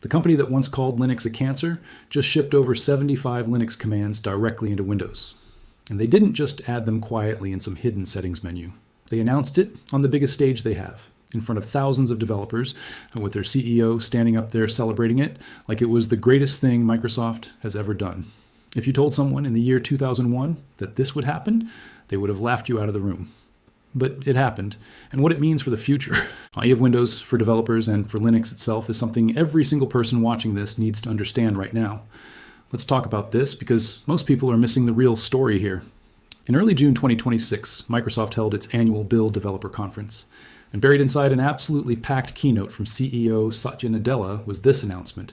The company that once called Linux a cancer just shipped over 75 Linux commands directly into Windows. And they didn't just add them quietly in some hidden settings menu. They announced it on the biggest stage they have, in front of thousands of developers, and with their CEO standing up there celebrating it like it was the greatest thing Microsoft has ever done. If you told someone in the year 2001 that this would happen, they would have laughed you out of the room. But it happened, and what it means for the future. IE of Windows for developers and for Linux itself is something every single person watching this needs to understand right now. Let's talk about this because most people are missing the real story here. In early June 2026, Microsoft held its annual Build Developer Conference. And buried inside an absolutely packed keynote from CEO Satya Nadella was this announcement.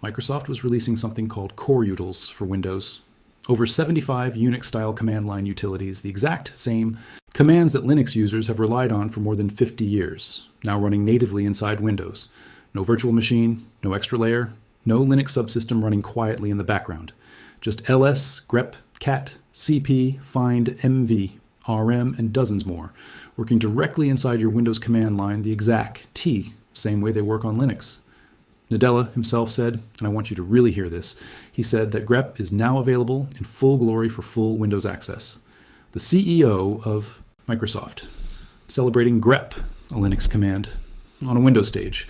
Microsoft was releasing something called Core Utils for Windows. Over 75 Unix-style command line utilities, the exact same commands that Linux users have relied on for more than 50 years, now running natively inside Windows. No virtual machine, no extra layer, no Linux subsystem running quietly in the background. Just ls, grep, cat, cp, find, mv, rm, and dozens more, working directly inside your Windows command line, the exact T, same way they work on Linux. Nadella himself said, and I want you to really hear this, he said that grep is now available in full glory for full Windows access. The CEO of Microsoft, celebrating grep, a Linux command, on a Windows stage.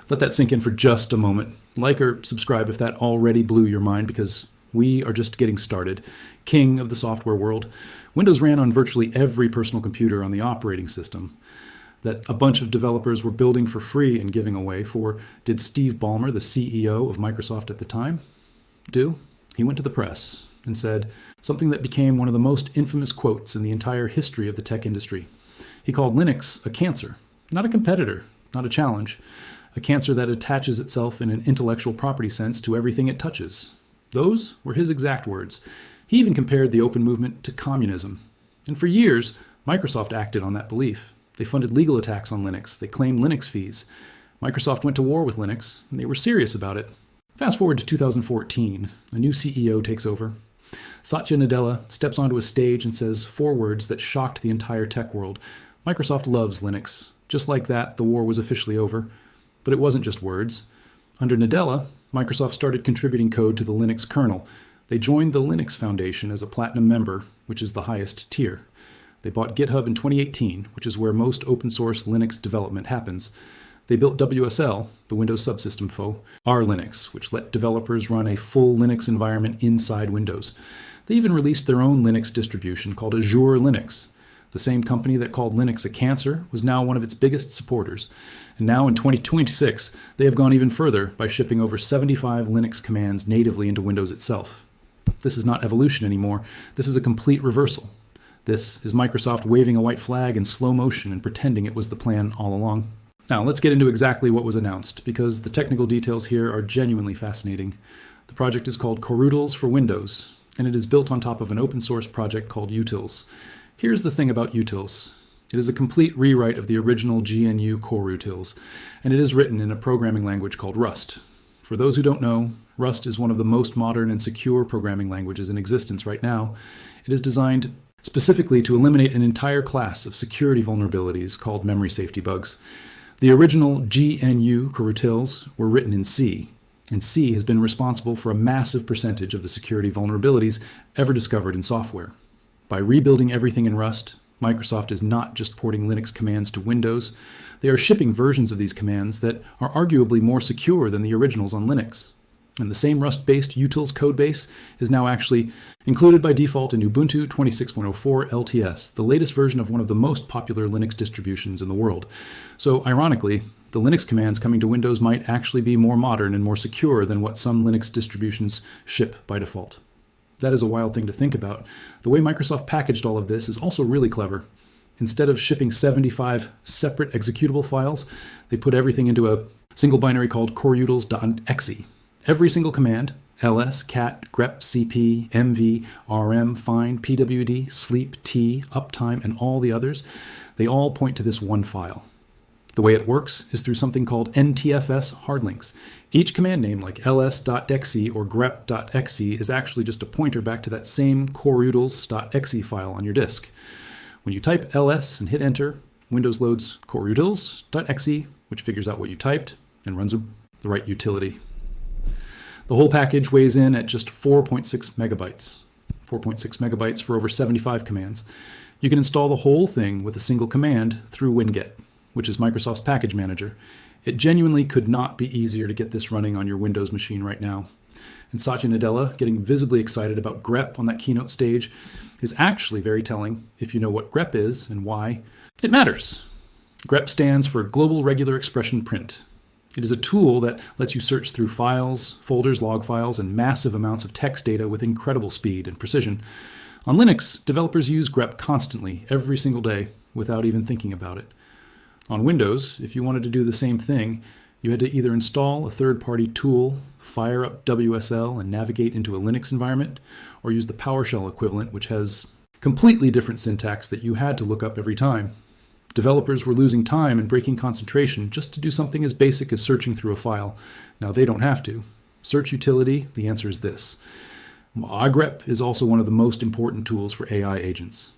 Let that sink in for just a moment. Like or subscribe if that already blew your mind, because we are just getting started. King of the software world, Windows ran on virtually every personal computer on the operating system that a bunch of developers were building for free and giving away for. Did Steve Ballmer, the CEO of Microsoft at the time, do? He went to the press and said something that became one of the most infamous quotes in the entire history of the tech industry. He called Linux a cancer, not a competitor, not a challenge, a cancer that attaches itself in an intellectual property sense to everything it touches. Those were his exact words. He even compared the open movement to communism. And for years, Microsoft acted on that belief. They funded legal attacks on Linux. They claimed Linux fees. Microsoft went to war with Linux, and they were serious about it. Fast forward to 2014, a new CEO takes over. Satya Nadella steps onto a stage and says 4 words that shocked the entire tech world. Microsoft loves Linux. Just like that, the war was officially over. But it wasn't just words. Under Nadella, Microsoft started contributing code to the Linux kernel. They joined the Linux Foundation as a platinum member, which is the highest tier. They bought GitHub in 2018, which is where most open source Linux development happens. They built WSL, the Windows Subsystem for Linux, which let developers run a full Linux environment inside Windows. They even released their own Linux distribution called Azure Linux. The same company that called Linux a cancer was now one of its biggest supporters. And now in 2026, they have gone even further by shipping over 75 Linux commands natively into Windows itself. This is not evolution anymore. This is a complete reversal. This is Microsoft waving a white flag in slow motion and pretending it was the plan all along. Now, let's get into exactly what was announced, because the technical details here are genuinely fascinating. The project is called Core Utils for Windows, and it is built on top of an open source project called Utils. Here's the thing about Utils. It is a complete rewrite of the original GNU Core Utils, and it is written in a programming language called Rust. For those who don't know, Rust is one of the most modern and secure programming languages in existence right now. It is designed specifically to eliminate an entire class of security vulnerabilities called memory safety bugs. The original GNU Core Utils were written in C, and C has been responsible for a massive percentage of the security vulnerabilities ever discovered in software. By rebuilding everything in Rust, Microsoft is not just porting Linux commands to Windows, they are shipping versions of these commands that are arguably more secure than the originals on Linux. And the same Rust-based utils codebase is now actually included by default in Ubuntu 26.04 LTS, the latest version of one of the most popular Linux distributions in the world. So ironically, the Linux commands coming to Windows might actually be more modern and more secure than what some Linux distributions ship by default. That is a wild thing to think about. The way Microsoft packaged all of this is also really clever. Instead of shipping 75 separate executable files, they put everything into a single binary called coreutils.exe. Every single command, ls, cat, grep, cp, mv, rm, find, pwd, sleep, t, uptime, and all the others, they all point to this one file. The way it works is through something called NTFS hardlinks. Each command name like ls.exe or grep.exe is actually just a pointer back to that same coreutils.exe file on your disk. When you type ls and hit enter, Windows loads coreutils.exe, which figures out what you typed and runs the right utility. The whole package weighs in at just 4.6 megabytes. 4.6 megabytes for over 75 commands. You can install the whole thing with a single command through winget, which is Microsoft's package manager. It genuinely could not be easier to get this running on your Windows machine right now. And Satya Nadella getting visibly excited about grep on that keynote stage is actually very telling if you know what grep is and why it matters. grep stands for Global Regular Expression Print. It is a tool that lets you search through files, folders, log files, and massive amounts of text data with incredible speed and precision. On Linux, developers use grep constantly, every single day, without even thinking about it. On Windows, if you wanted to do the same thing, you had to either install a third-party tool, fire up WSL and navigate into a Linux environment, or use the PowerShell equivalent, which has completely different syntax that you had to look up every time. Developers were losing time and breaking concentration just to do something as basic as searching through a file. Now they don't have to. Search utility, the answer is this. grep is also one of the most important tools for AI agents.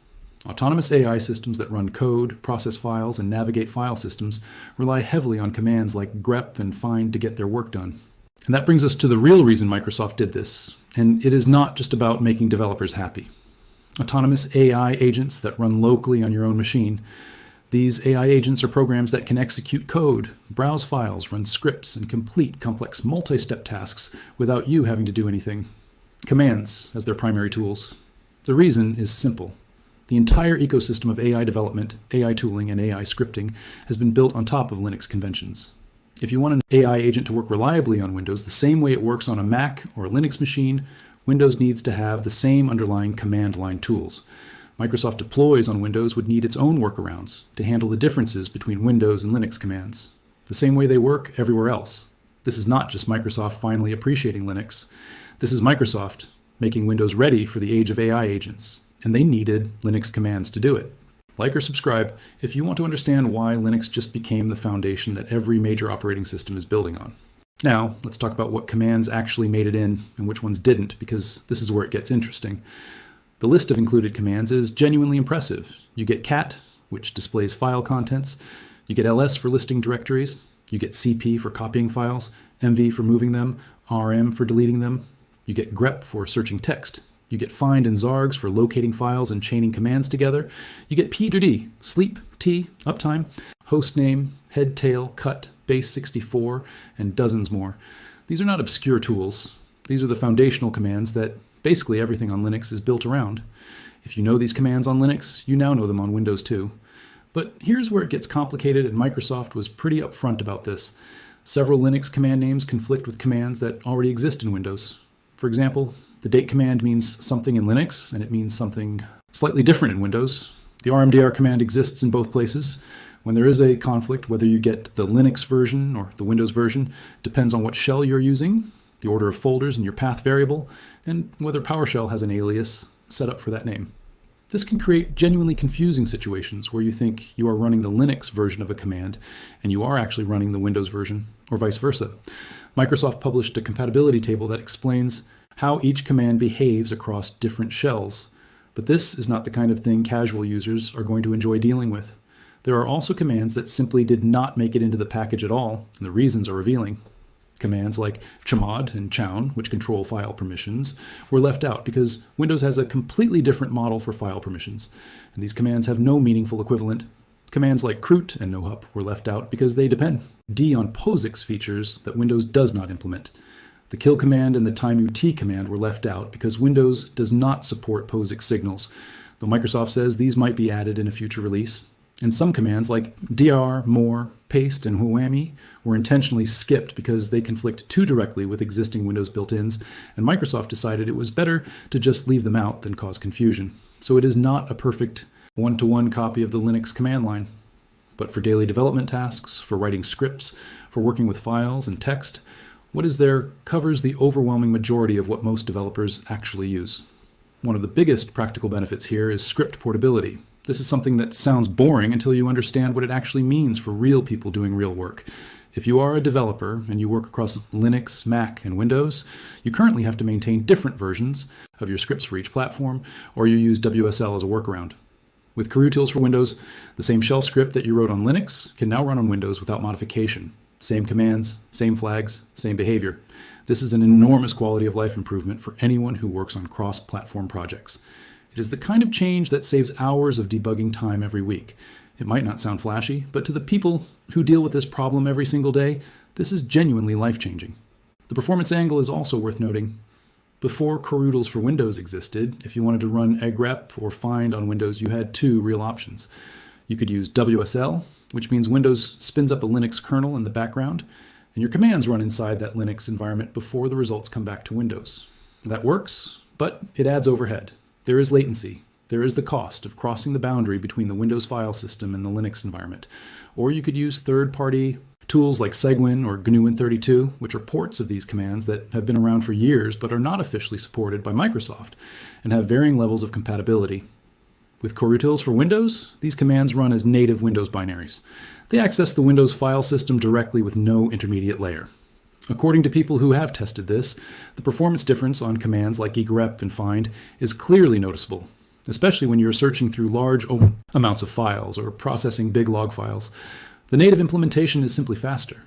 Autonomous AI systems that run code, process files, and navigate file systems rely heavily on commands like grep and find to get their work done. And that brings us to the real reason Microsoft did this. And it is not just about making developers happy. Autonomous AI agents that run locally on your own machine. These AI agents are programs that can execute code, browse files, run scripts, and complete complex multi-step tasks without you having to do anything. Commands as their primary tools. The reason is simple. The entire ecosystem of AI development, AI tooling, and AI scripting has been built on top of Linux conventions. If you want an AI agent to work reliably on Windows the same way it works on a Mac or a Linux machine, Windows needs to have the same underlying command line tools. Microsoft deploys on Windows would need its own workarounds to handle the differences between Windows and Linux commands, the same way they work everywhere else. This is not just Microsoft finally appreciating Linux. This is Microsoft making Windows ready for the age of AI agents. And they needed Linux commands to do it. Like or subscribe if you want to understand why Linux just became the foundation that every major operating system is building on. Now, let's talk about what commands actually made it in and which ones didn't, because this is where it gets interesting. The list of included commands is genuinely impressive. You get cat, which displays file contents. You get ls for listing directories. You get cp for copying files, mv for moving them, rm for deleting them. You get grep for searching text. You get find and zargs for locating files and chaining commands together. You get p-d, sleep, t, uptime, hostname, head, tail, cut, base 64, and dozens more. These are not obscure tools. These are the foundational commands that basically everything on Linux is built around. If you know these commands on Linux, you now know them on Windows too. But here's where it gets complicated, and Microsoft was pretty upfront about this. Several Linux command names conflict with commands that already exist in Windows. For example, the date command means something in Linux, and it means something slightly different in Windows. The rmdr command exists in both places. When there is a conflict, whether you get the Linux version or the Windows version depends on what shell you're using, the order of folders in your path variable, and whether PowerShell has an alias set up for that name. This can create genuinely confusing situations where you think you are running the Linux version of a command and you are actually running the Windows version, or vice versa. Microsoft published a compatibility table that explains how each command behaves across different shells. But this is not the kind of thing casual users are going to enjoy dealing with. There are also commands that simply did not make it into the package at all, and the reasons are revealing. Commands like chmod and chown, which control file permissions, were left out because Windows has a completely different model for file permissions, and these commands have no meaningful equivalent. Commands like crt and nohup were left out because they depend on POSIX features that Windows does not implement. The kill command and the timeut command were left out because Windows does not support POSIX signals, though Microsoft says these might be added in a future release. And some commands like dir, more, paste, and whammy were intentionally skipped because they conflict too directly with existing Windows built-ins, and Microsoft decided it was better to just leave them out than cause confusion. So it is not a perfect one-to-one copy of the Linux command line. But for daily development tasks, for writing scripts, for working with files and text, what is there covers the overwhelming majority of what most developers actually use. One of the biggest practical benefits here is script portability. This is something that sounds boring until you understand what it actually means for real people doing real work. If you are a developer and you work across Linux, Mac, and Windows, you currently have to maintain different versions of your scripts for each platform, or you use WSL as a workaround. With CoruTools for Windows, the same shell script that you wrote on Linux can now run on Windows without modification. Same commands, same flags, same behavior. This is an enormous quality of life improvement for anyone who works on cross-platform projects. It is the kind of change that saves hours of debugging time every week. It might not sound flashy, but to the people who deal with this problem every single day, this is genuinely life-changing. The performance angle is also worth noting. Before coroutils for Windows existed, if you wanted to run egrep or find on Windows, you had two real options. You could use WSL, which means Windows spins up a Linux kernel in the background, and your commands run inside that Linux environment before the results come back to Windows. That works, but it adds overhead. There is latency. There is the cost of crossing the boundary between the Windows file system and the Linux environment. Or you could use third-party tools like Segwin or GNU-32, which are ports of these commands that have been around for years but are not officially supported by Microsoft and have varying levels of compatibility. With coutils for Windows, these commands run as native Windows binaries. They access the Windows file system directly with no intermediate layer. According to people who have tested this, the performance difference on commands like egrep and find is clearly noticeable, especially when you're searching through large amounts of files or processing big log files. The native implementation is simply faster.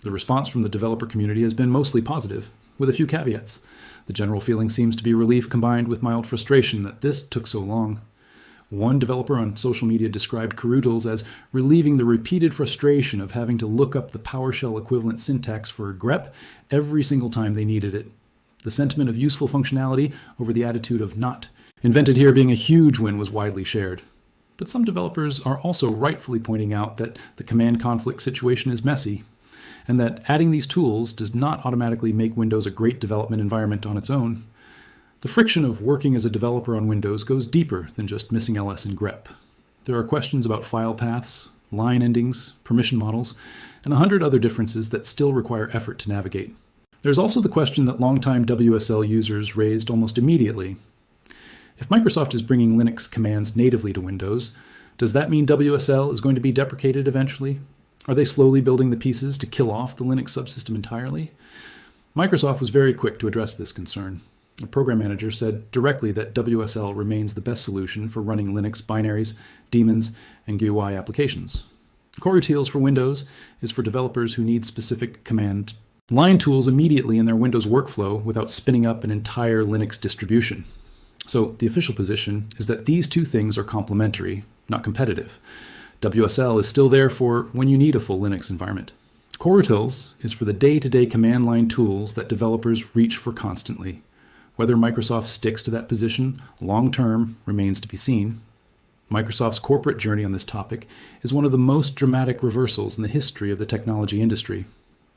The response from the developer community has been mostly positive, with a few caveats. The general feeling seems to be relief combined with mild frustration that this took so long. One developer on social media described coutils as relieving the repeated frustration of having to look up the PowerShell equivalent syntax for grep every single time they needed it. The sentiment of useful functionality over the attitude of not invented here being a huge win was widely shared. But some developers are also rightfully pointing out that the command conflict situation is messy, and that adding these tools does not automatically make Windows a great development environment on its own. The friction of working as a developer on Windows goes deeper than just missing ls and grep. There are questions about file paths, line endings, permission models, and 100 other differences that still require effort to navigate. There's also the question that longtime WSL users raised almost immediately. If Microsoft is bringing Linux commands natively to Windows, does that mean WSL is going to be deprecated eventually? Are they slowly building the pieces to kill off the Linux subsystem entirely? Microsoft was very quick to address this concern. A program manager said directly that WSL remains the best solution for running Linux binaries, daemons, and GUI applications. coutils for Windows is for developers who need specific command line tools immediately in their Windows workflow without spinning up an entire Linux distribution. So the official position is that these two things are complementary, not competitive. WSL is still there for when you need a full Linux environment. coutils is for the day-to-day command line tools that developers reach for constantly. Whether Microsoft sticks to that position long-term remains to be seen. Microsoft's corporate journey on this topic is one of the most dramatic reversals in the history of the technology industry.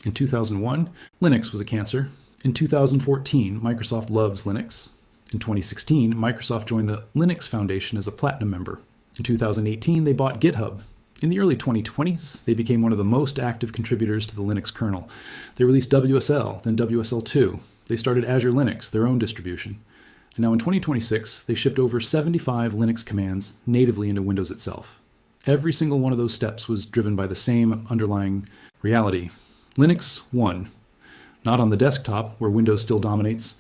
In 2001, Linux was a cancer. In 2014, Microsoft loves Linux. In 2016, Microsoft joined the Linux Foundation as a platinum member. In 2018, they bought GitHub. In the early 2020s, they became one of the most active contributors to the Linux kernel. They released WSL, then WSL2. They started Azure Linux, their own distribution. And now in 2026, they shipped over 75 Linux commands natively into Windows itself. Every single one of those steps was driven by the same underlying reality. Linux won. Not on the desktop, where Windows still dominates,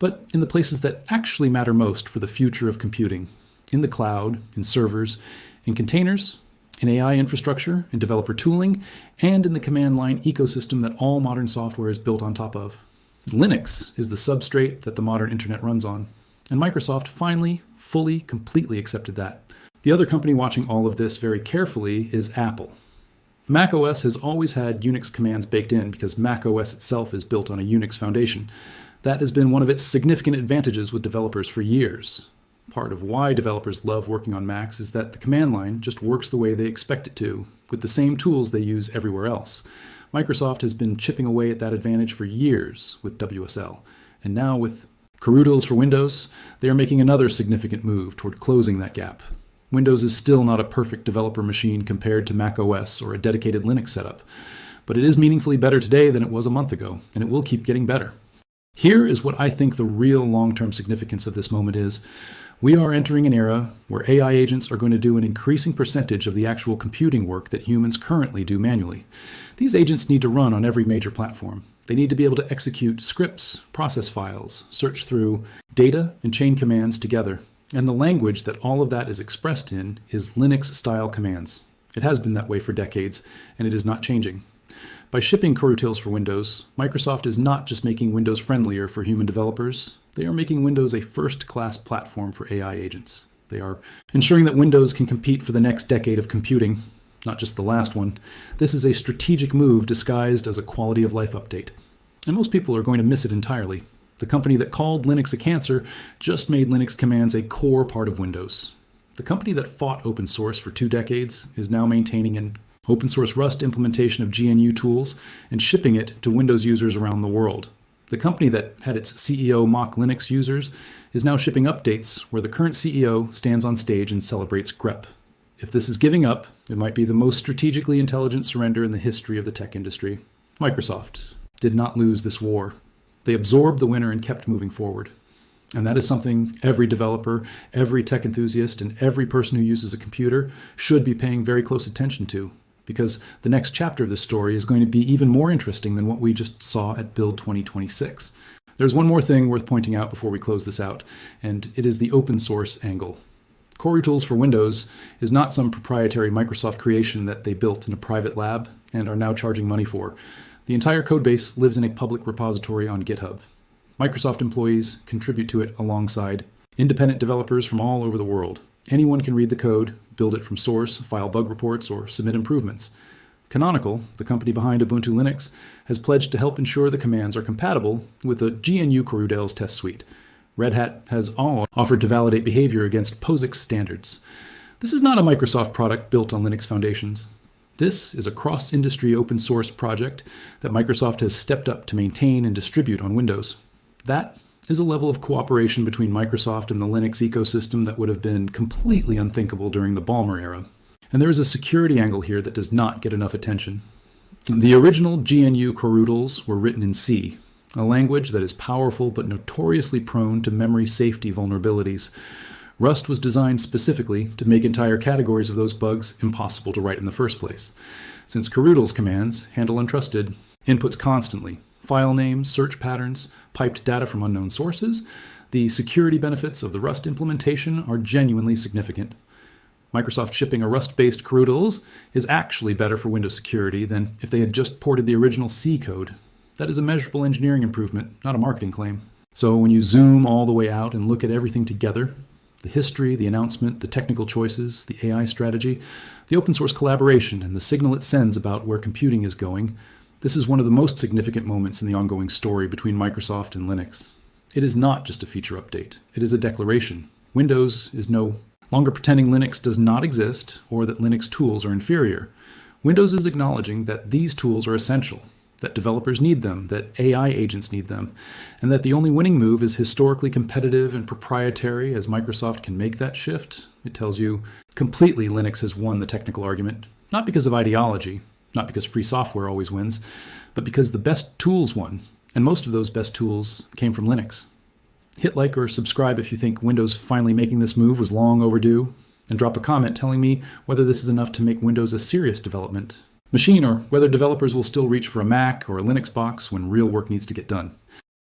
but in the places that actually matter most for the future of computing. In the cloud, in servers, in containers, in AI infrastructure, in developer tooling, and in the command line ecosystem that all modern software is built on top of. Linux is the substrate that the modern internet runs on, and Microsoft finally, fully, completely accepted that. The other company watching all of this very carefully is Apple. macOS has always had Unix commands baked in because macOS itself is built on a Unix foundation. That has been one of its significant advantages with developers for years. Part of why developers love working on Macs is that the command line just works the way they expect it to, with the same tools they use everywhere else. Microsoft has been chipping away at that advantage for years with WSL, and now with coutils for Windows, they are making another significant move toward closing that gap. Windows is still not a perfect developer machine compared to macOS or a dedicated Linux setup, but it is meaningfully better today than it was a month ago, and it will keep getting better. Here is what I think the real long-term significance of this moment is. We are entering an era where AI agents are going to do an increasing percentage of the actual computing work that humans currently do manually. These agents need to run on every major platform. They need to be able to execute scripts, process files, search through data, and chain commands together. And the language that all of that is expressed in is Linux-style commands. It has been that way for decades, and it is not changing. By shipping Corutils for Windows, Microsoft is not just making Windows friendlier for human developers, they are making Windows a first-class platform for AI agents. They are ensuring that Windows can compete for the next decade of computing, not just the last one. This is a strategic move disguised as a quality of life update. And most people are going to miss it entirely. The company that called Linux a cancer just made Linux commands a core part of Windows. The company that fought open source for 2 decades is now maintaining an open source Rust implementation of GNU tools and shipping it to Windows users around the world. The company that had its CEO mock Linux users is now shipping updates where the current CEO stands on stage and celebrates grep. If this is giving up, it might be the most strategically intelligent surrender in the history of the tech industry. Microsoft did not lose this war. They absorbed the winner and kept moving forward. And that is something every developer, every tech enthusiast, and every person who uses a computer should be paying very close attention to, because the next chapter of this story is going to be even more interesting than what we just saw at Build 2026. There's one more thing worth pointing out before we close this out, and it is the open source angle. Corutils for Windows is not some proprietary Microsoft creation that they built in a private lab and are now charging money for. The entire codebase lives in a public repository on GitHub. Microsoft employees contribute to it alongside independent developers from all over the world. Anyone can read the code, build it from source, file bug reports, or submit improvements. Canonical, the company behind Ubuntu Linux, has pledged to help ensure the commands are compatible with the GNU Corutils test suite. Red Hat has offered to validate behavior against POSIX standards. This is not a Microsoft product built on Linux foundations. This is a cross-industry open source project that Microsoft has stepped up to maintain and distribute on Windows. That is a level of cooperation between Microsoft and the Linux ecosystem that would have been completely unthinkable during the Ballmer era. And there is a security angle here that does not get enough attention. The original GNU Corutils were written in C, a language that is powerful but notoriously prone to memory safety vulnerabilities. Rust was designed specifically to make entire categories of those bugs impossible to write in the first place, since Corutils commands handle untrusted inputs constantly. File names, search patterns, piped data from unknown sources, the security benefits of the Rust implementation are genuinely significant. Microsoft shipping a Rust-based Corutils is actually better for Windows security than if they had just ported the original C code. That is a measurable engineering improvement, not a marketing claim. So when you zoom all the way out and look at everything together, the history, the announcement, the technical choices, the AI strategy, the open source collaboration, and the signal it sends about where computing is going, this is one of the most significant moments in the ongoing story between Microsoft and Linux. It is not just a feature update. It is a declaration. Windows is no longer pretending Linux does not exist or that Linux tools are inferior. Windows is acknowledging that these tools are essential, that developers need them, that AI agents need them, and that the only winning move is historically competitive and proprietary. As Microsoft can make that shift, it tells you completely Linux has won the technical argument, not because of ideology, not because free software always wins, but because the best tools won, and most of those best tools came from Linux. Hit like or subscribe if you think Windows finally making this move was long overdue, and drop a comment telling me whether this is enough to make Windows a serious development machine or whether developers will still reach for a Mac or a Linux box when real work needs to get done.